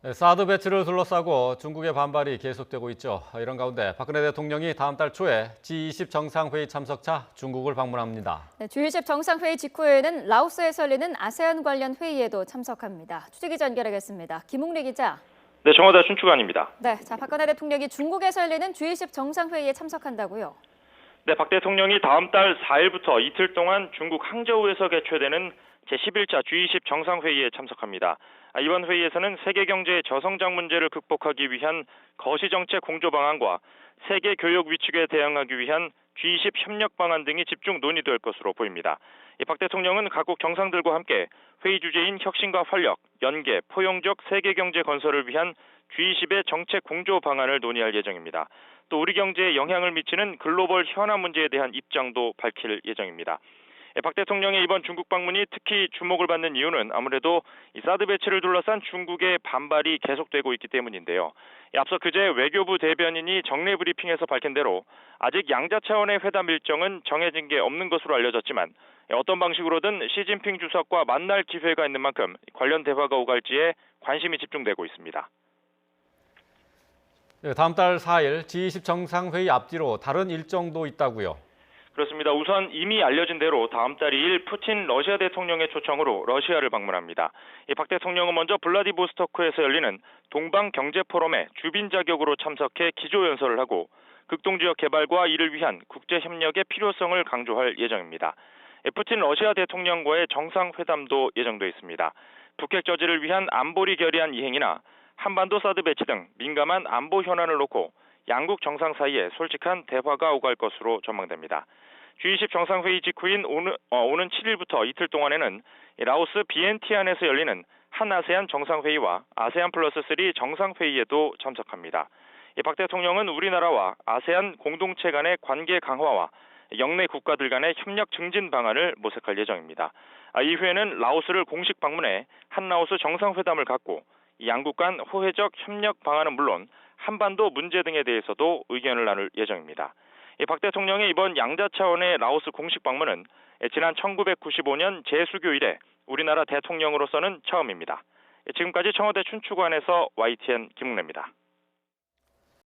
네, 사드 배치를 둘러싸고 중국의 반발이 계속되고 있죠. 이런 가운데 박근혜 대통령이 다음 달 초에 G20 정상회의 참석차 중국을 방문합니다. 네, G20 정상회의 직후에는 라오스에서 열리는 아세안 관련 회의에도 참석합니다. 취재기자 연결하겠습니다. 김웅래 기자. 네, 정화대 춘추관입니다. 네, 박근혜 대통령이 중국에서 열리는 G20 정상회의에 참석한다고요? 네, 박 대통령이 다음 달 4일부터 이틀 동안 중국 항저우에서 개최되는 제11차 G20 정상회의에 참석합니다. 이번 회의에서는 세계 경제의 저성장 문제를 극복하기 위한 거시정책 공조 방안과 세계 교역 위축에 대응하기 위한 G20 협력 방안 등이 집중 논의될 것으로 보입니다. 박 대통령은 각국 정상들과 함께 회의 주제인 혁신과 활력, 연계, 포용적 세계 경제 건설을 위한 G20의 정책 공조 방안을 논의할 예정입니다. 또 우리 경제에 영향을 미치는 글로벌 현안 문제에 대한 입장도 밝힐 예정입니다. 박 대통령의 이번 중국 방문이 특히 주목을 받는 이유는 아무래도 이 사드 배치를 둘러싼 중국의 반발이 계속되고 있기 때문인데요. 앞서 그제 외교부 대변인이 정례 브리핑에서 밝힌 대로 아직 양자 차원의 회담 일정은 정해진 게 없는 것으로 알려졌지만 어떤 방식으로든 시진핑 주석과 만날 기회가 있는 만큼 관련 대화가 오갈지에 관심이 집중되고 있습니다. 네, 다음 달 4일 G20 정상회의 앞뒤로 다른 일정도 있다고요. 그렇습니다. 우선 이미 알려진 대로 다음 달 2일 푸틴 러시아 대통령의 초청으로 러시아를 방문합니다. 박 대통령은 먼저 블라디보스토크에서 열리는 동방경제포럼에 주빈 자격으로 참석해 기조연설을 하고 극동지역 개발과 이를 위한 국제협력의 필요성을 강조할 예정입니다. 푸틴 러시아 대통령과의 정상회담도 예정돼 있습니다. 북핵 저지를 위한 안보리 결의안 이행이나 한반도 사드 배치 등 민감한 안보 현안을 놓고 양국 정상 사이에 솔직한 대화가 오갈 것으로 전망됩니다. G20 정상회의 직후인 오는 7일부터 이틀 동안에는 라오스 비엔티안에서 열리는 한아세안 정상회의와 아세안 플러스 3 정상회의에도 참석합니다. 박 대통령은 우리나라와 아세안 공동체 간의 관계 강화와 영내 국가들 간의 협력 증진 방안을 모색할 예정입니다. 이후에는 라오스를 공식 방문해 한라오스 정상회담을 갖고 양국 간 호혜적 협력 방안은 물론 한반도 문제 등에 대해서도 의견을 나눌 예정입니다. 박 대통령의 이번 양자 차원의 라오스 공식 방문은 지난 1995년 재수교 이래 우리나라 대통령으로서는 처음입니다. 지금까지 청와대 춘추관에서 YTN 김웅래입니다.